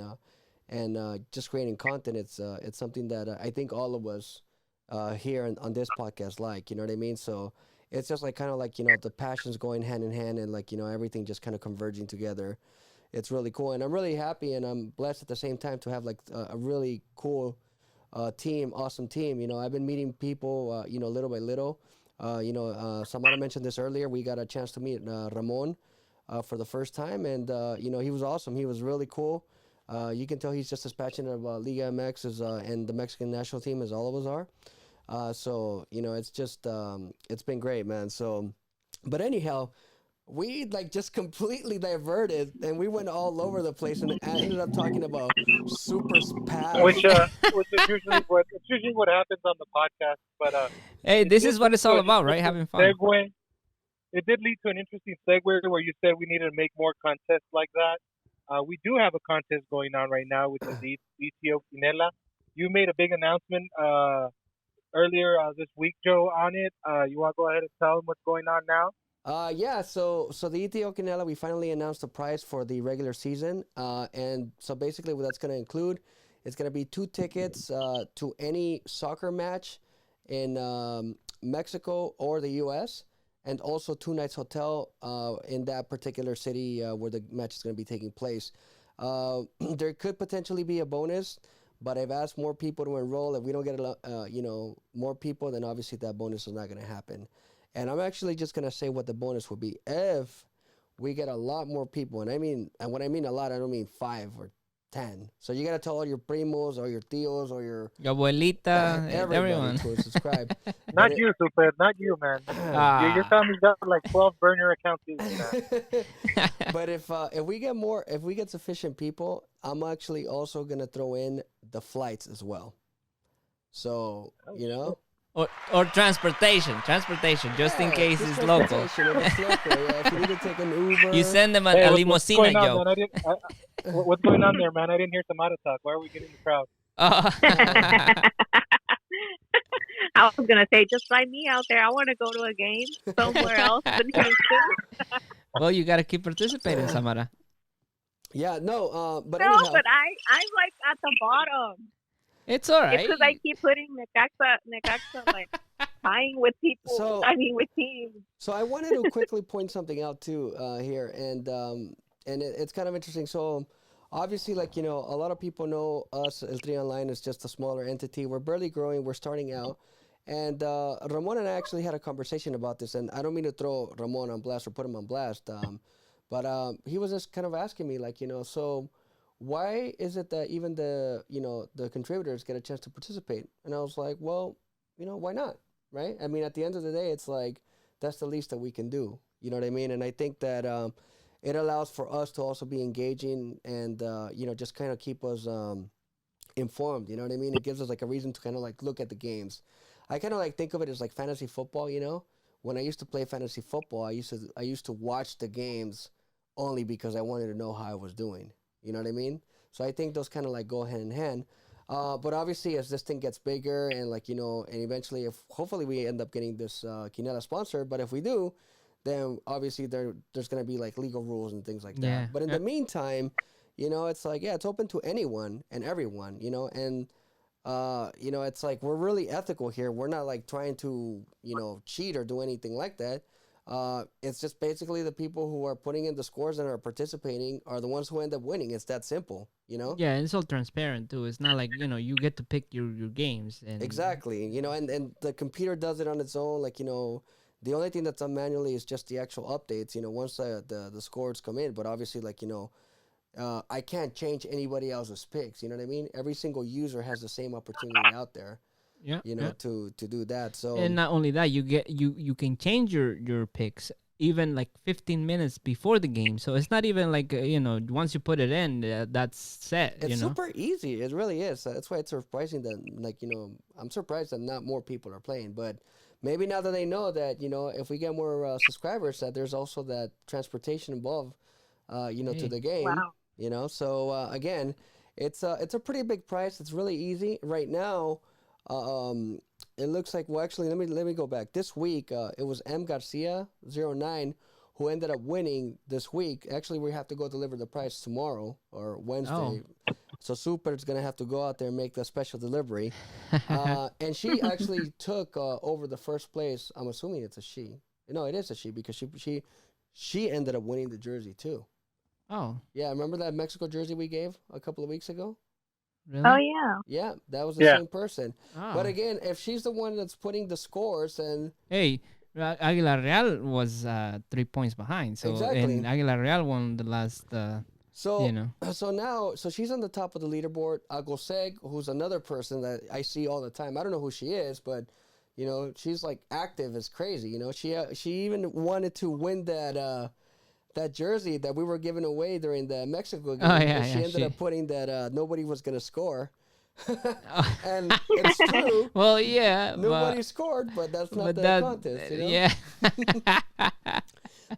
just creating content, it's something that I think all of us here on this podcast like, you know what I mean? So it's just like kind of like, the passions going hand in hand and like, everything just kind of converging together. It's really cool. And I'm really happy and I'm blessed at the same time to have like a really cool team, awesome team. I've been meeting people, little by little. Samara mentioned this earlier. We got a chance to meet Ramon for the first time. And, he was awesome. He was really cool. You can tell he's just as passionate about Liga MX and the Mexican national team as all of us are. So, it's just, it's been great, man. So, but anyhow, we like just completely diverted and we went all over the place and I ended up talking about super pass. Which is usually what happens on the podcast. But hey, this is what it's all about, right? Having fun. Segue. It did lead to an interesting segue where you said we needed to make more contests like that. We do have a contest going on right now, which is the ETO Quinela. You made a big announcement earlier this week, Joe, on it. You want to go ahead and tell them what's going on now? Yeah, so the ETO Quinela, we finally announced the prize for the regular season. And so basically what that's going to include, it's going to be 2 tickets to any soccer match in Mexico or the U.S., and also 2 nights hotel in that particular city where the match is going to be taking place. There could potentially be a bonus, but I've asked more people to enroll. If we don't get more people, then obviously that bonus is not going to happen. And I'm actually just going to say what the bonus would be if we get a lot more people. And when I mean a lot, I don't mean 5 or 10. So you got to tell all your primos or your tios or your abuelita, everyone to subscribe. Not you, Super. Not you, man. Your family's got like 12 burner accounts. But if we get sufficient people, I'm actually also going to throw in the flights as well. So, Or transportation, just in case it's local. If you need to take an Uber. You send them a limousine, Joe. What's going on there, man? I didn't hear Samara talk. Why are we getting the crowd? I was going to say, just like me out there. I want to go to a game somewhere else than Houston. Well, you got to keep participating, Samara. Yeah, no, but no, anyhow. but I'm like at the bottom. It's all right. It's because I keep putting Necaxa like tying with people. With teams. So I wanted to quickly point something out too here, and it's kind of interesting. So obviously, like a lot of people know us as 3 Online is just a smaller entity. We're barely growing. We're starting out, and Ramon and I actually had a conversation about this. And I don't mean to throw Ramon on blast or put him on blast, but he was just kind of asking me, like, so. Why is it that even the contributors get a chance to participate? And I was like, well, why not, right? I mean, at the end of the day, it's like that's the least that we can do. You know what I mean? And I think that it allows for us to also be engaging and just kind of keep us informed. You know what I mean? It gives us like a reason to kind of like look at the games. I kind of like think of it as like fantasy football. When I used to play fantasy football, I used to watch the games only because I wanted to know how I was doing. You know what I mean? So I think those kind of like go hand in hand. But obviously, as this thing gets bigger and like, and eventually hopefully we end up getting this Quinela sponsor. But if we do, then obviously there's going to be like legal rules and things like that. Yeah. But in the meantime, it's like, it's open to anyone and everyone, and, it's like we're really ethical here. We're not like trying to, cheat or do anything like that. It's just basically the people who are putting in the scores and are participating are the ones who end up winning. It's that simple, Yeah, and it's all transparent too. It's not like, you get to pick your games. And exactly, and the computer does it on its own. Like, the only thing that's done manually is just the actual updates, once the scores come in. But obviously, like, I can't change anybody else's picks. You know what I mean? Every single user has the same opportunity out there. Yeah, to do that. So and not only that, you can change your picks even like 15 minutes before the game. So it's not even like once you put it in, that's set. It's super easy. It really is. That's why it's surprising that like I'm surprised that not more people are playing. But maybe now that they know that if we get more subscribers, that there's also that transportation involved, to the game. Wow. So again. It's a pretty big price. It's really easy right now. It looks like, well, actually, let me go back. This week, it was M Garcia 09 who ended up winning this week. Actually, we have to go deliver the prize tomorrow or Wednesday. So Super's gonna have to go out there and make the special delivery. And she actually took over the first place. I'm assuming it's a she. No, it is a she because she ended up winning the jersey too. Oh, Yeah, remember that Mexico jersey we gave a couple of weeks ago? really? Oh yeah. Yeah, that was the Yeah. same person. Oh. But again, if she's the one that's putting the scores, and Hey, Aguilar Real was 3 points behind. So Exactly. and Aguilar Real won the last. so You know. so she's on the top of the leaderboard. Agoseg, who's another person that I see all the time. I don't know who she is, but you know, she's like active as crazy. You know, she even wanted to win that jersey that we were giving away during the Mexico game. Oh, yeah, and she yeah, ended she- up putting that nobody was gonna score. And it's true. Well, yeah. Nobody scored, but that's not but the that, contest, you know? yeah.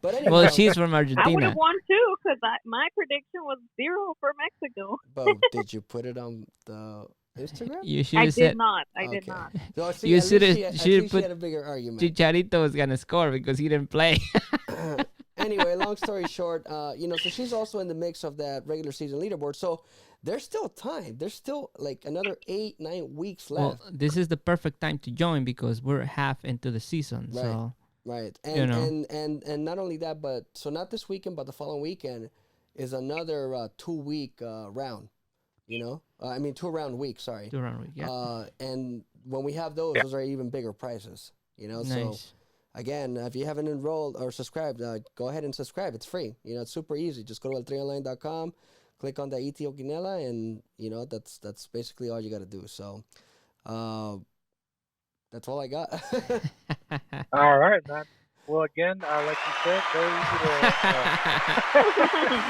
But anyway, Well, she's from I would Argentina. have won too because my prediction was 0 for Mexico. but did you put it on the Instagram? You should I have did said not. I did Okay. not. So, see, You at least shoulda- she, at shoulda least put she had a bigger argument. Chicharito was gonna score because he didn't play. Anyway, long story short, you know, so she's also in the mix of that regular season leaderboard. So there's still time. There's still like another 8-9 weeks Well, left. this is the perfect time to join because we're half into the season. Right. So Right. you And, know. and not only that, but so not this weekend, but the following weekend is another 2-week round. You know, I mean 2-round week. Sorry. 2 round week. Yeah. And when we have those, those are even bigger prizes. You know, so. Nice. Again, if you haven't enrolled or subscribed, go ahead and subscribe. It's free. You know, it's super easy. Just go to el3online.com, click on the ETO Quinela, and you know that's basically all you got to do. So, that's all I got. All right, man. Well, again, like you said, very easy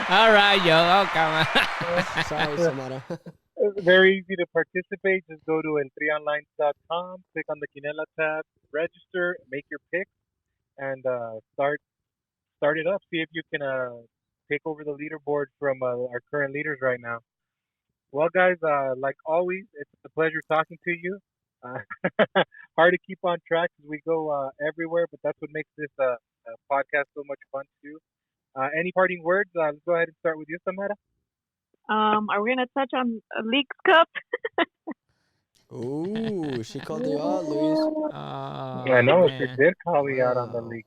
All right, yo. Oh, come on. Sorry, Samara. very easy to participate. Just go to el3online.com, click on the Quinela tab, register, make your pick, and start it up. See if you can take over the leaderboard from our current leaders right now. Well, guys, like always, it's a pleasure talking to you. Uh, hard to keep on track because we go everywhere, but that's what makes this podcast so much fun too. Any parting words? Let's go ahead and start with you, Samara. Are we gonna touch on a Leagues Cup? Ooh, she called you out, Luis. Oh, I know she man. did call me out on the Wow. league.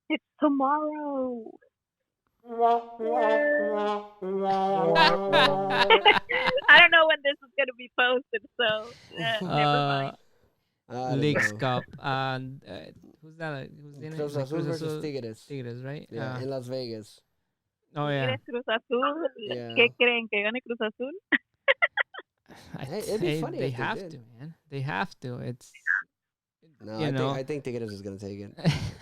It's tomorrow. I don't know when this is gonna be posted, so never mind. I don't Leagues know. Cup. And who's that? Who's in it? Cruz Like Azul versus Azul- Tigres. Tigres, right? Yeah, in Las Vegas. Oh yeah. ¿Quieres Cruz Azul? Yeah. ¿Qué creen que gane Cruz Azul? Hey, it'd be funny They if they have did. to, man. They have to. It's No, You know. I think Tigres is gonna take it.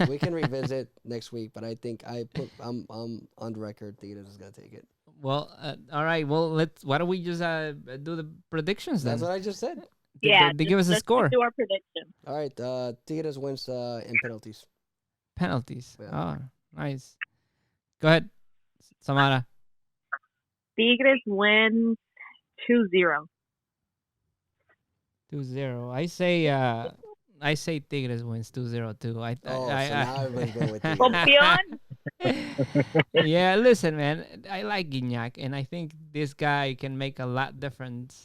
We can revisit next week, but I think I'm on the record. Tigres is gonna take it. well. All right. Well, why don't we just do the predictions then? That's what I just said. They give us a let's score. do our prediction. All right, Tigres wins in penalties. Penalties. Yeah. Oh, nice. Go ahead, Samara. Tigres wins 2-0. 2-0. I say Tigres wins 2-0 too. Oh, so now everybody's going with Tigres. Campeón. Yeah, listen, man. I like Guignac, and I think this guy can make the difference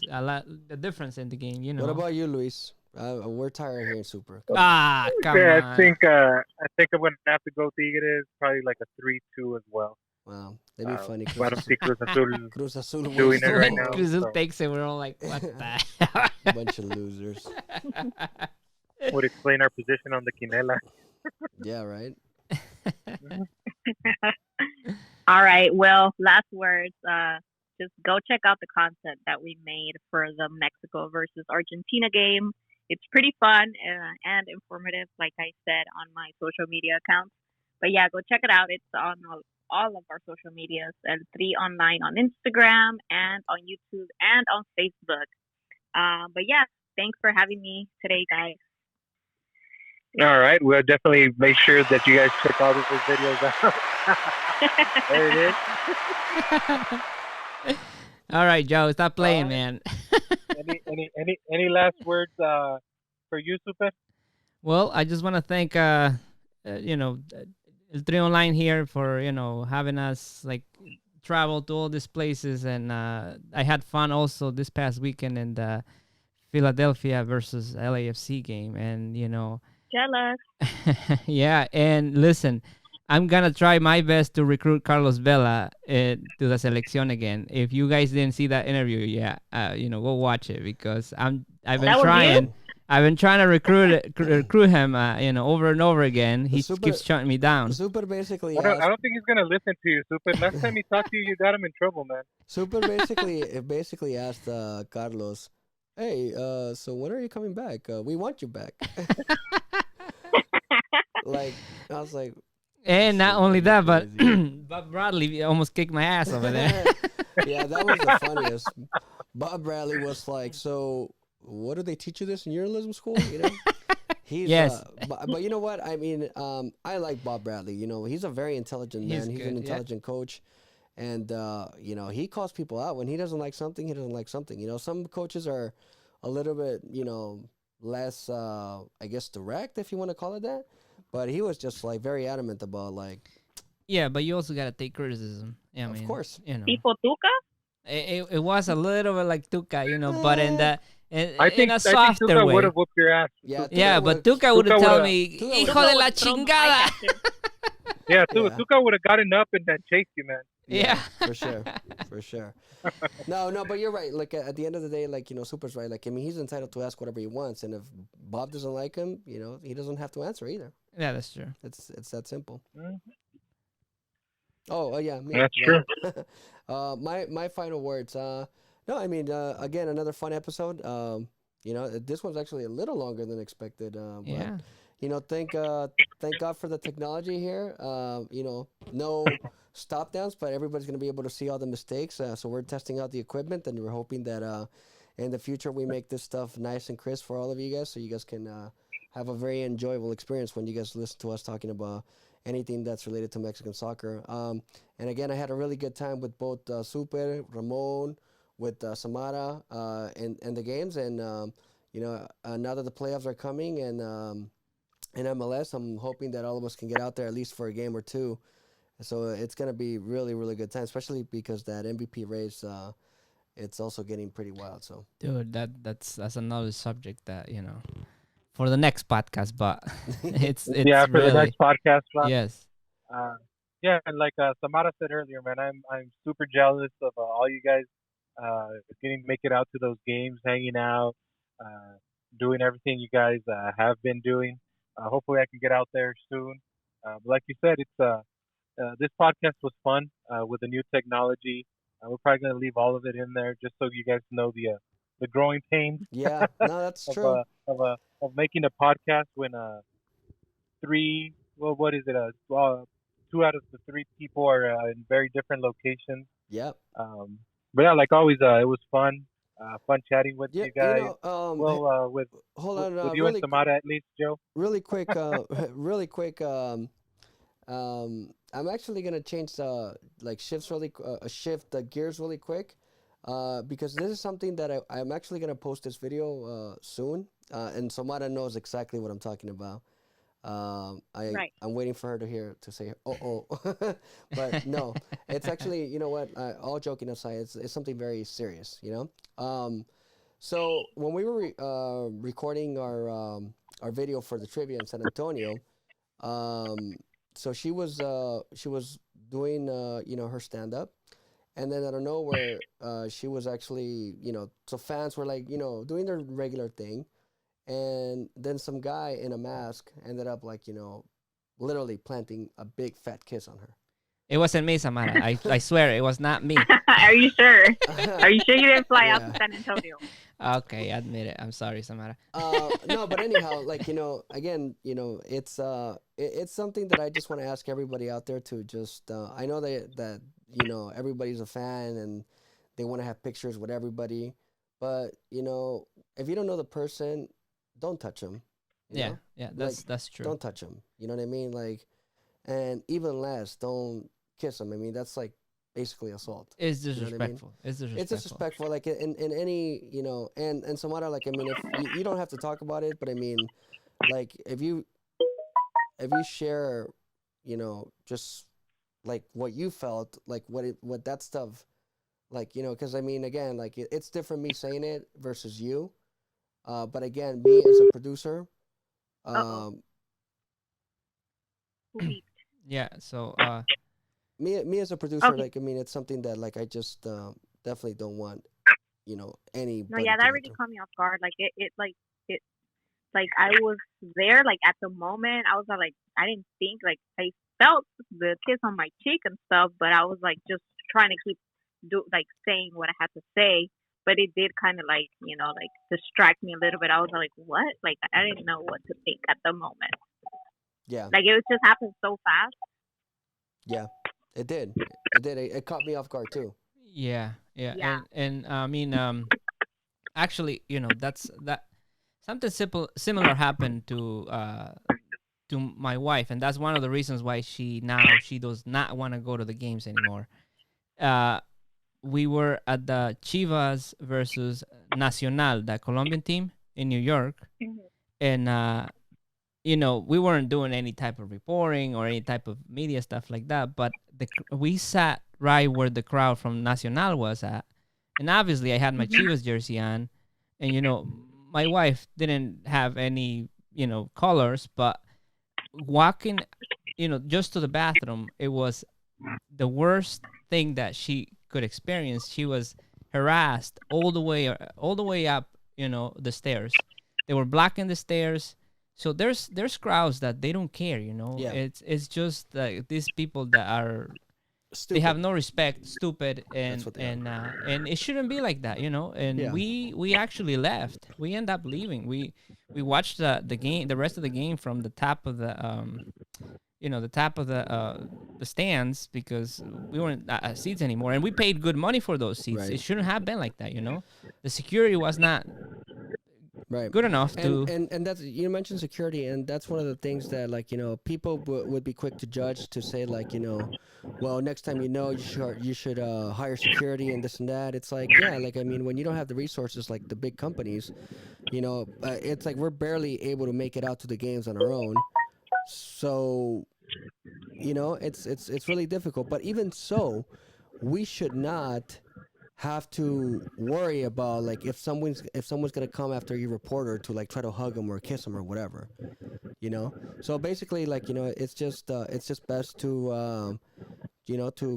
in the game. You know. What about you, Luis? We're tired here in Super. Ah, come Yeah, on. I think I'm gonna have to go Tigres, probably like a 3-2 as well. Wow, that'd be funny. I don't see Cruz Azul. Cruz Azul doing wins it When right tomorrow. now. Cruz Azul so- takes it, we're all like, what the hell? Bunch of losers. Would explain our position on the Quinela. Yeah, right. All right. Well, last words. Just go check out the content that we made for the Mexico versus Argentina game. It's pretty fun and informative, like I said on my social media accounts. But yeah, go check it out. It's on all of our social medias, and 3 Online on Instagram and on YouTube and on Facebook. But yeah, thanks for having me today, guys. All right, we'll definitely make sure that you guys check all those videos out. There it is. All right, Joe, stop playing, Uh, man. any last words for you, Super? Well, I just want to thank you know, El Trio Online here for, you know, having us like travel to all these places, and I had fun also this past weekend in the Philadelphia versus LAFC game, and you know, Jealous. yeah, and listen, I'm gonna try my best to recruit Carlos Vela to the selección again. If you guys didn't see that interview, yeah, you know, go watch it because I've been That was you? trying. I've been trying to recruit him, you know, over and over again. He Super keeps shutting me down. Super basically I asked. don't think he's gonna listen to you, Super. Last time he talked to you, you got him in trouble, man. Super basically asked Carlos, "Hey, so when are you coming back? We want you back." Like I was like, And not Super, only you that, but crazy. Bob Bradley almost kicked my ass over there. Yeah, that was the funniest. Bob Bradley was like, "So, what do they teach you this in journalism school?" You know, he's Yes. but you know what? I mean, I like Bob Bradley. You know, he's a very intelligent man. He's good, an yeah. intelligent coach, and you know, he calls people out when he doesn't like something. He doesn't like something. You know, some coaches are a little bit, you know, less, I guess, direct, if you want to call it that. But he was just like very adamant about like, Yeah, but you also gotta take criticism. Yeah, I of mean, course. you know, Tipo Tuca? it was a little bit like Tuca, you know, but in the I in think a I think softer Tuca would way. have whooped your ass. Yeah, Yeah, Tuca but would've- Tuca would have Tuca told would've- me, Tuca "Hijo would've- de la Would've thrown the chingada." mic at you. Yeah, Yeah. Tuca would have gotten up and then chased you, man. Yeah, for sure, for sure. No, but you're right. Like at the end of the day, like you know, Super's right. Like I mean, he's entitled to ask whatever he wants, and if Bob doesn't like him, you know, he doesn't have to answer either. Yeah, that's true. It's that simple. Mhm. Oh, yeah, me. That's right. My final words. No, I mean, again, another fun episode. You know, this one's actually a little longer than expected. But Yeah. you know, thank God for the technology here. You know, no stop downs, but everybody's gonna be able to see all the mistakes. So we're testing out the equipment, and we're hoping that in the future we make this stuff nice and crisp for all of you guys, so you guys can have a very enjoyable experience when you guys listen to us talking about anything that's related to Mexican soccer. And again, I had a really good time with both Super, Ramon, with Samara, and the games. And you know, now that the playoffs are coming and in MLS, I'm hoping that all of us can get out there at least for a game or two. So it's gonna be really, really good time, especially because that MVP race, it's also getting pretty wild. So Dude, that's another subject that, you know, for the next podcast, but it's Yeah, for really the next podcast. yes. Yeah, and like Samara said earlier, man, I'm super jealous of all you guys getting to make it out to those games, hanging out, doing everything you guys have been doing. Hopefully, I can get out there soon. But like you said, it's this podcast was fun with the new technology. We're probably gonna leave all of it in there just so you guys know the growing pains yeah, no, that's of true. of making a podcast when three well what is it two out of the three people are in very different locations. Yep. But yeah, like always, it was fun. Fun chatting with Yeah, you guys. Well, hold on, with you and Samara at least, Joe. really quick, really quick. I'm actually gonna change like shifts really, shift the gears really quick, because this is something that I'm actually gonna post this video soon, and Samara knows exactly what I'm talking about. Right. I'm waiting for her to say oh, but no, it's actually, you know what? All joking aside, it's something very serious. You know, so when we were recording our video for the trivia in San Antonio, so she was doing you know, her stand up, and then out of nowhere she was actually, you know, so fans were like, you know, doing their regular thing, and then some guy in a mask ended up, like, you know, literally planting a big fat kiss on her. It wasn't me, Samara. I swear it was not me. Are you sure? Are you sure you didn't fly out Yeah. to San Antonio? Okay, admit it. I'm sorry, Samara. No, but anyhow, like, you know, again, you know, it's something that I just want to ask everybody out there to just. I know that you know, everybody's a fan and they want to have pictures with everybody, but you know, if you don't know the person, don't touch them. Yeah, yeah, that's true. Don't touch them. You know what I mean? Like, and even less, don't kiss them. I mean, that's like basically assault. It's You know what I mean? disrespectful. It's It's disrespectful. disrespectful. Like in any, and Samara, like I mean, if you don't have to talk about it, but I mean, like if you share, just like what you felt, like what that stuff, like because I mean, again, like it's different me saying it versus you, but again, me as a producer, Uh oh. um, Who beeped? Yeah. So me as a producer, Okay. like I mean, it's something that like I just definitely don't want, No, anybody yeah, to that go really through. caught me off guard. Like it like I was there like at the moment. I was like I didn't think like I felt the kiss on my cheek and stuff, but I was like just trying to keep saying what I had to say. But it did kind of like distract me a little bit. I was like, what? Like I didn't know what to think at the moment. Yeah, Like it was just happened so fast. yeah, it did. It did. It caught me off guard too. yeah, yeah, Yeah. and I mean, actually, that's that something similar happened to my wife, and that's one of the reasons why she does not want to go to the games anymore. Uh, we were at the Chivas versus Nacional, the Colombian team in New York, Mhm. and we weren't doing any type of reporting or any type of media stuff like that. But we sat right where the crowd from Nacional was at, and obviously I had my Mhm. Chivas jersey on, and my wife didn't have any colors, but walking, just to the bathroom, it was the worst thing that she could experience. She was harassed all the way up, the stairs. They were blocking the stairs. So there's crowds that they don't care. Yeah, It's just these people that they have stupid. no respect, stupid, That's and what they are. and it shouldn't be like that. And Yeah, we actually left. We end up leaving. We watched the game, the rest of the game from the top of the top of the stands, because we weren't at seats anymore, and we paid good money for those seats. right, It shouldn't have been like that. The security was not right. good enough And to. and and that's, you mentioned security, and that's one of the things that, like, people would be quick to judge, to say, like, well, next time, you should hire security and this and that. It's like, yeah, like I mean, when you don't have the resources like the big companies, it's like we're barely able to make it out to the games on our own. So it's really difficult. But even so, we should not have to worry about, like, if someone's gonna come after your reporter to, like, try to hug him or kiss him or whatever. So basically, like, it's just best to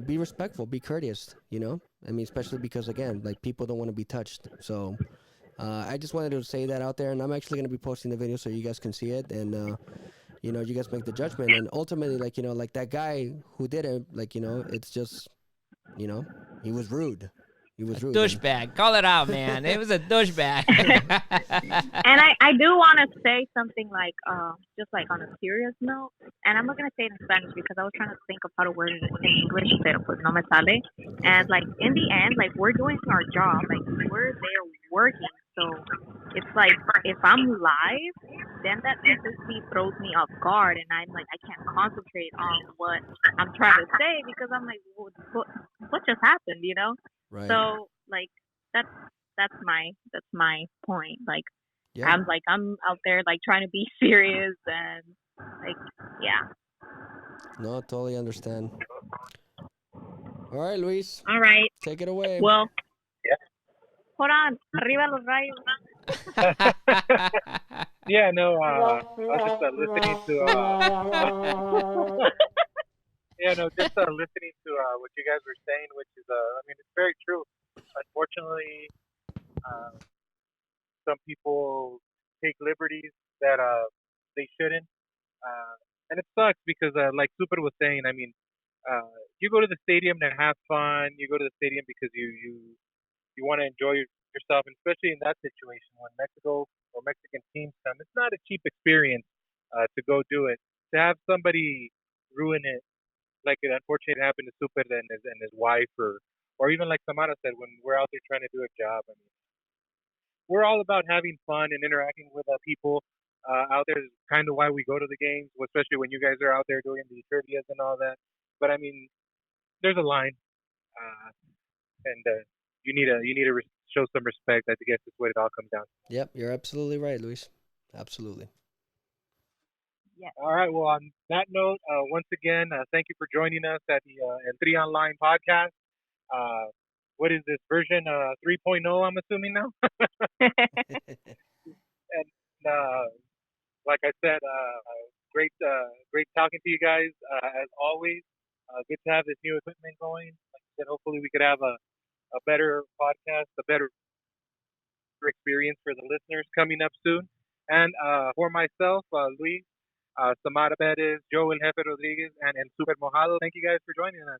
be respectful, be courteous. I mean, especially because, again, like, people don't want to be touched. So I just wanted to say that out there, and I'm actually gonna be posting the video so you guys can see it, and you guys make the judgment. And ultimately, like, like that guy who did it, like, it's just, he was rude. He A was rude, and douchebag. Call it out, man. It was a douchebag. And I do want to say something like just like on a serious note, and I'm not gonna say it in Spanish because I was trying to think of how to word it in English, pero pues no me sale. And okay, like in the end, like we're doing our job, like we're there working. So it's like if I'm live, then that completely throws me off guard, and I'm like I can't concentrate on what I'm trying to say because I'm like, what just happened, you know? right, So like that's that's my point. Like yeah, I'm out there like trying to be serious and like yeah. no, totally understand. All right, Luis, All right. take it away. Well, hold on. Arriba los rayos. Yeah, no, I was just listening to yeah, no, just listening to what you guys were saying, which is I mean, it's very true. Unfortunately, uh, some people take liberties that they shouldn't, uh, and it sucks because like Super was saying, I mean, you go to the stadium to have fun. You go to the stadium because you want to enjoy yourself, and especially in that situation when Mexico or Mexican teams come, it's not a cheap experience to go do it. To have somebody ruin it, like it unfortunately happened to Super and his wife, or even like Samara said, when we're out there trying to do a job. I mean, we're all about having fun and interacting with people out there. Is kind of why we go to the games, especially when you guys are out there doing the trivia's and all that. But I mean, there's a line. and you need to show some respect. I guess is what it all comes down to. Yep, you're absolutely right, Luis. Absolutely. Yes. All right. Well, on that note, once again, thank you for joining us at the N3 Online podcast. What is this version 3.0? I'm assuming now. And like I said, great talking to you guys as always. Good to have this new equipment going. Like I said, hopefully we could have a better podcast, a better experience for the listeners coming up soon. And for myself, Luis, Samara Perez, Joe El Jefe Rodriguez, and Super Mojado, thank you guys for joining us.